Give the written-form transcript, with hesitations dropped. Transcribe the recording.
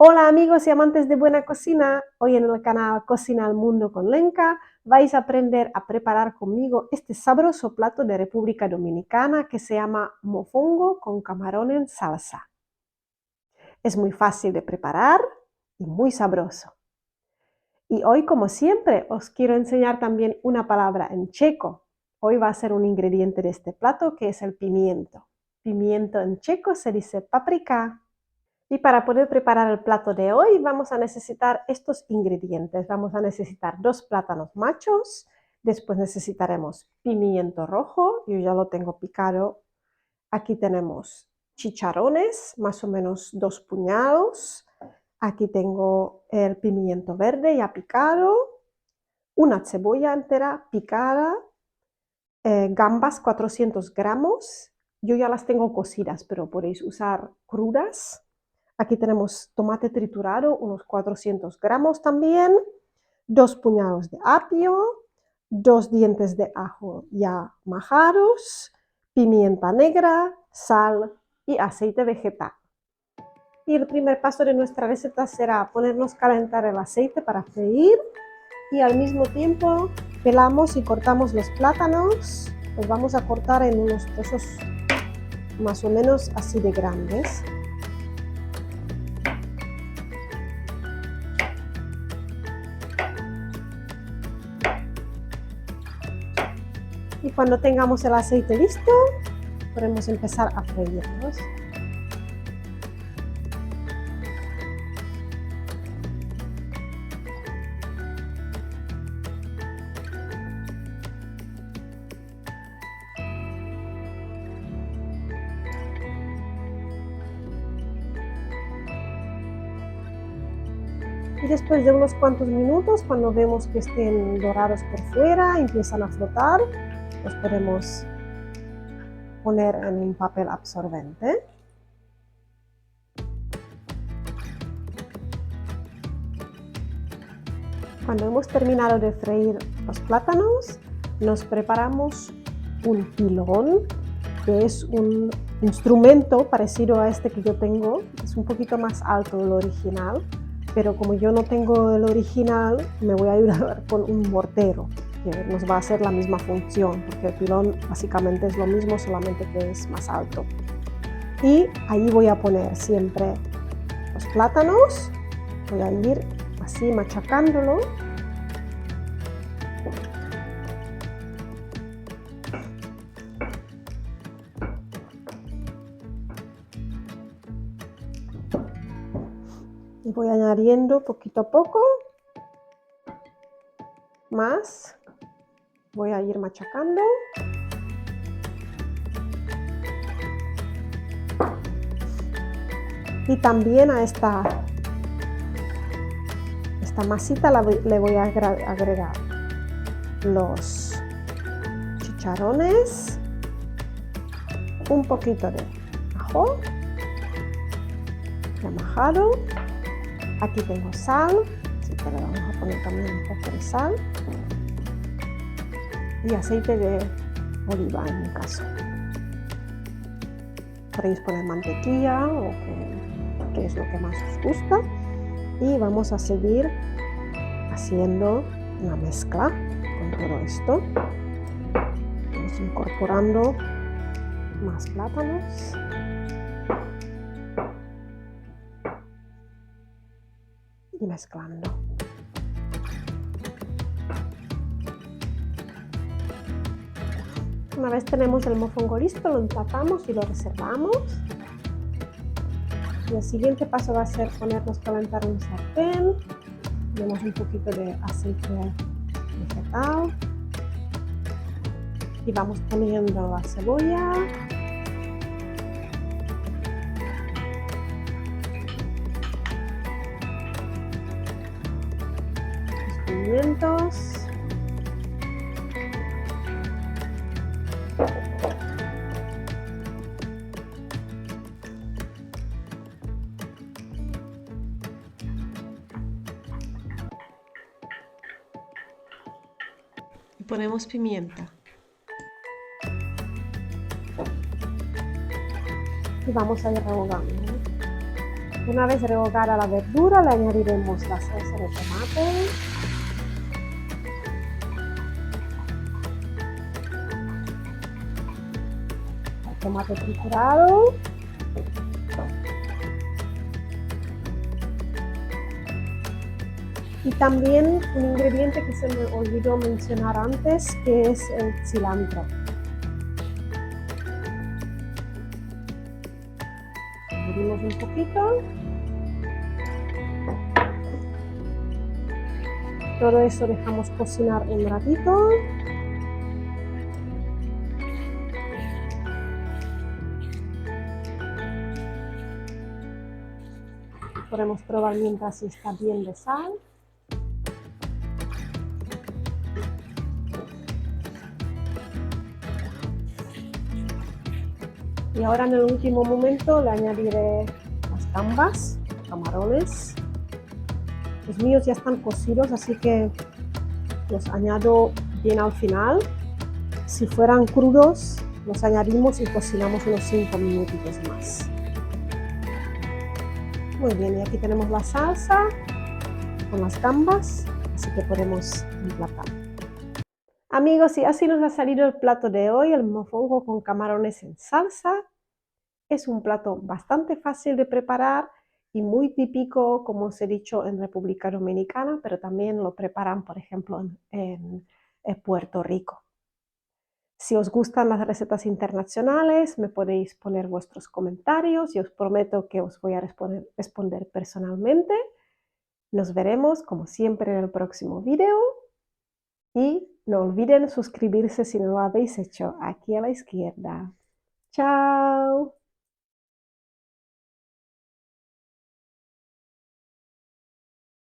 Hola amigos y amantes de buena cocina, hoy en el canal Cocina al Mundo con Lenka vais a aprender a preparar conmigo este sabroso plato de República Dominicana que se llama mofongo con camarón en salsa. Es muy fácil de preparar y muy sabroso. Y hoy, como siempre, os quiero enseñar también una palabra en checo. Hoy va a ser un ingrediente de este plato que es el pimiento. Pimiento en checo se dice paprika. Y para poder preparar el plato de hoy vamos a necesitar estos ingredientes. Vamos a necesitar 2 plátanos machos, después necesitaremos pimiento rojo, yo ya lo tengo picado. Aquí tenemos chicharrones, más o menos 2 puñados. Aquí tengo el pimiento verde ya picado, una cebolla entera picada, gambas 400 gramos. Yo ya las tengo cocidas, pero podéis usar crudas. Aquí tenemos tomate triturado, unos 400 gramos también, 2 puñados de apio, 2 dientes de ajo ya majados, pimienta negra, sal y aceite vegetal. Y el primer paso de nuestra receta será ponernos a calentar el aceite para freír y al mismo tiempo pelamos y cortamos los plátanos. Los vamos a cortar en unos trozos más o menos así de grandes. Y cuando tengamos el aceite listo, podemos empezar a freírlos. Y después de unos cuantos minutos, cuando vemos que estén dorados por fuera, empiezan a flotar, los podemos poner en un papel absorbente. Cuando hemos terminado de freír los plátanos, nos preparamos un pilón, que es un instrumento parecido a este que yo tengo. Es un poquito más alto del original, pero como yo no tengo el original, me voy a ayudar con un mortero, que nos va a hacer la misma función, porque el pilón básicamente es lo mismo, solamente que es más alto. Y ahí voy a poner siempre los plátanos, voy a ir así machacándolo. Y voy añadiendo poquito a poco más. Voy a ir machacando. Y también a esta masita le voy a agregar los chicharrones, un poquito de ajo ya majado. Aquí tengo sal, así que le vamos a poner también un poco de sal. Y aceite de oliva en mi caso. Podéis poner mantequilla o que es lo que más os gusta. Y vamos a seguir haciendo una mezcla con todo esto. Vamos incorporando más plátanos. Y mezclando. Una vez tenemos el mofongo listo, lo emplatamos y lo reservamos. Y el siguiente paso va a ser ponernos a calentar un sartén. Ponemos un poquito de aceite vegetal. Y vamos poniendo la cebolla. Los pimientos. Y ponemos pimienta. Y vamos a ir rehogando. Una vez rehogada la verdura, le añadiremos la salsa de tomate, el tomate triturado, y también un ingrediente que se me olvidó mencionar antes, que es el cilantro. Añadimos un poquito. Todo eso dejamos cocinar un ratito. Podemos probar mientras si está bien de sal. Y ahora en el último momento le añadiré las gambas, camarones. Los míos ya están cocidos, así que los añado bien al final. Si fueran crudos, los añadimos y cocinamos unos 5 minutitos más. Muy bien, y aquí tenemos la salsa con las gambas, así que podemos emplatar. Amigos, y así nos ha salido el plato de hoy, el mofongo con camarones en salsa. Es un plato bastante fácil de preparar y muy típico, como os he dicho, en República Dominicana, pero también lo preparan, por ejemplo, en Puerto Rico. Si os gustan las recetas internacionales, me podéis poner vuestros comentarios y os prometo que os voy a responder personalmente. Nos veremos, como siempre, en el próximo video. Y no olviden suscribirse si no lo habéis hecho aquí a la izquierda. ¡Chao!